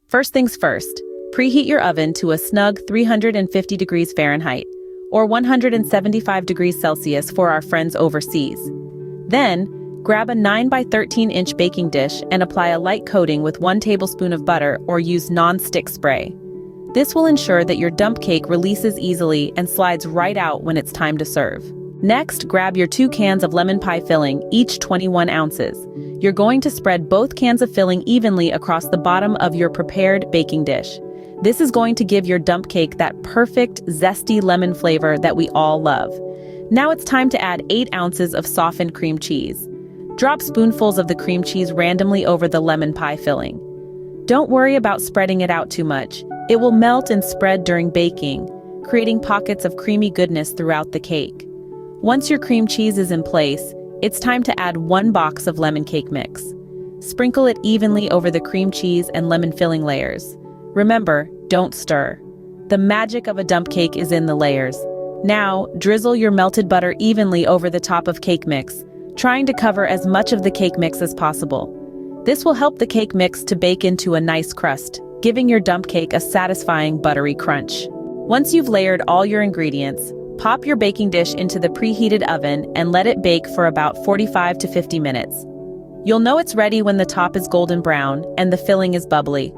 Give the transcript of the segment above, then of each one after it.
First things first, preheat your oven to a snug 350 degrees Fahrenheit, or 175 degrees Celsius for our friends overseas. Then, grab a 9 by 13 inch baking dish and apply a light coating with 1 tablespoon of butter or use non-stick spray. This will ensure that your dump cake releases easily and slides right out when it's time to serve. Next, grab your 2 cans of lemon pie filling, each 21 ounces. You're going to spread both cans of filling evenly across the bottom of your prepared baking dish. This is going to give your dump cake that perfect, zesty lemon flavor that we all love. Now it's time to add 8 ounces of softened cream cheese. Drop spoonfuls of the cream cheese randomly over the lemon pie filling. Don't worry about spreading it out too much. It will melt and spread during baking, creating pockets of creamy goodness throughout the cake. Once your cream cheese is in place, it's time to add 1 box of lemon cake mix. Sprinkle it evenly over the cream cheese and lemon filling layers. Remember, don't stir. The magic of a dump cake is in the layers. Now, drizzle your melted butter evenly over the top of cake mix, trying to cover as much of the cake mix as possible. This will help the cake mix to bake into a nice crust, giving your dump cake a satisfying buttery crunch. Once you've layered all your ingredients, pop your baking dish into the preheated oven and let it bake for about 45 to 50 minutes. You'll know it's ready when the top is golden brown and the filling is bubbly.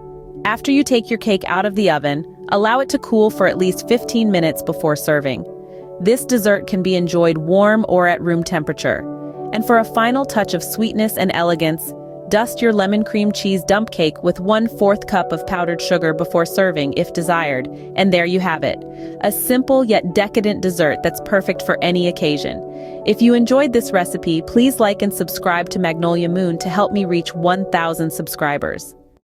After you take your cake out of the oven, allow it to cool for at least 15 minutes before serving. This dessert can be enjoyed warm or at room temperature. And for a final touch of sweetness and elegance, dust your lemon cream cheese dump cake with 1/4 cup of powdered sugar before serving if desired, and there you have it. A simple yet decadent dessert that's perfect for any occasion. If you enjoyed this recipe, please like and subscribe to Magnolia Moon to help me reach 1,000 subscribers.